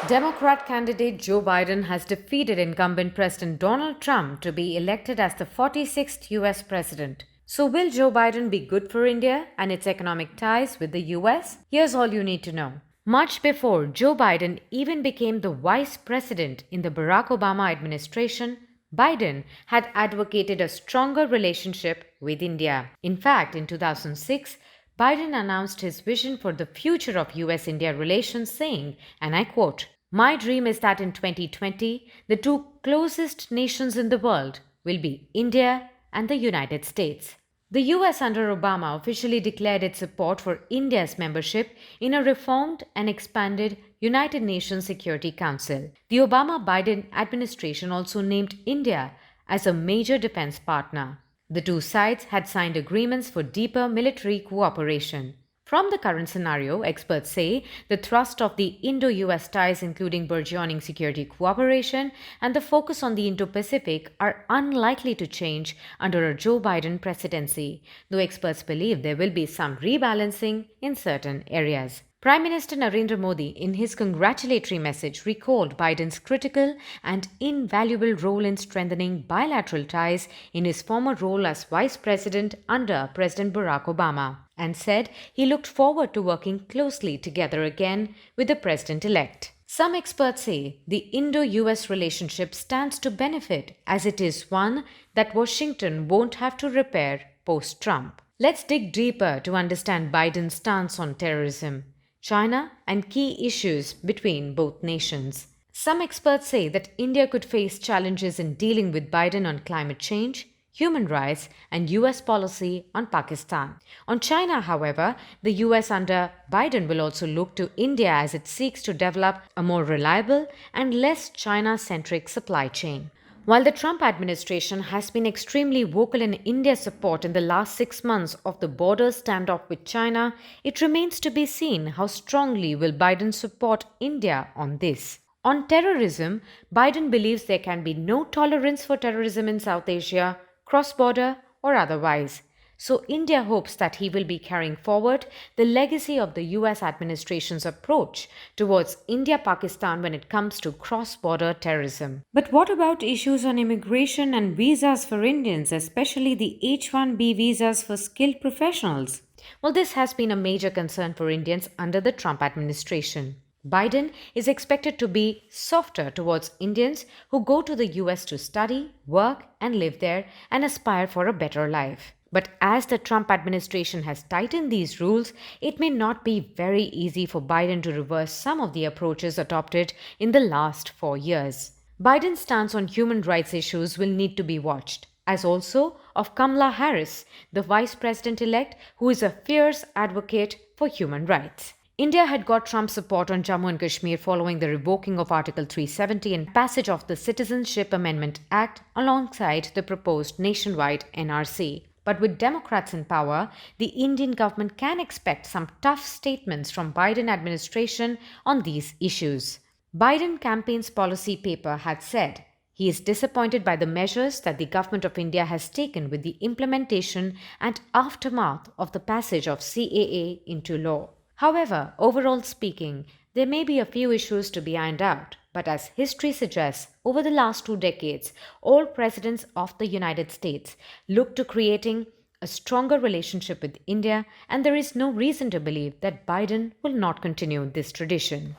Democrat candidate Joe Biden has defeated incumbent President Donald Trump to be elected as the 46th US president. So, will Joe Biden be good for India and its economic ties with the US? Here's all you need to know. Much before Joe Biden even became the vice president in the Barack Obama administration, Biden had advocated a stronger relationship with India. In fact, in 2006, Biden announced his vision for the future of US India relations, saying, and I quote, "My dream is that in 2020, the two closest nations in the world will be India and the United States." The US under Obama officially declared its support for India's membership in a reformed and expanded United Nations Security Council. The Obama-Biden administration also named India as a major defense partner. The two sides had signed agreements for deeper military cooperation. From the current scenario, experts say the thrust of the indo-US ties, including burgeoning security cooperation and the focus on the Indo-Pacific, are unlikely to change under a Joe Biden presidency, though experts believe there will be some rebalancing in certain areas. Prime Minister Narendra Modi, in his congratulatory message, recalled Biden's critical and invaluable role in strengthening bilateral ties in his former role as vice president under President Barack Obama, and said he looked forward to working closely together again with the president-elect. Some experts say the Indo-US relationship stands to benefit, as it is one that Washington won't have to repair post-Trump. Let's dig deeper to understand Biden's stance on terrorism, China, and key issues between both nations. Some experts say that India could face challenges in dealing with Biden on climate change, human rights, and US policy on Pakistan. On China, however, the US under Biden will also look to India as it seeks to develop a more reliable and less China-centric supply chain. While the Trump administration has been extremely vocal in India's support in the last 6 months of the border standoff with China, it remains to be seen how strongly will Biden support India on this. On terrorism, Biden believes there can be no tolerance for terrorism in South Asia, cross-border or otherwise. So India hopes that he will be carrying forward the legacy of the US administration's approach towards India-Pakistan when it comes to cross-border terrorism. But what about issues on immigration and visas for Indians, especially the H-1B visas for skilled professionals? Well, this has been a major concern for Indians under the Trump administration. Biden is expected to be softer towards Indians who go to the US to study, work, and live there and aspire for a better life. But as the Trump administration has tightened these rules, it may not be very easy for Biden to reverse some of the approaches adopted in the last 4 years. Biden's stance on human rights issues will need to be watched, as also of Kamala Harris, the vice president-elect, who is a fierce advocate for human rights. India had got Trump's support on Jammu and Kashmir following the revoking of Article 370 and passage of the Citizenship Amendment Act alongside the proposed nationwide NRC. But with Democrats in power, the Indian government can expect some tough statements from Biden administration on these issues. Biden campaign's policy paper had said he is disappointed by the measures that the government of India has taken with the implementation and aftermath of the passage of CAA into law. However, overall speaking, there may be a few issues to be ironed out, but as history suggests, over the last 2 decades, all presidents of the United States look to creating a stronger relationship with India, and there is no reason to believe that Biden will not continue this tradition.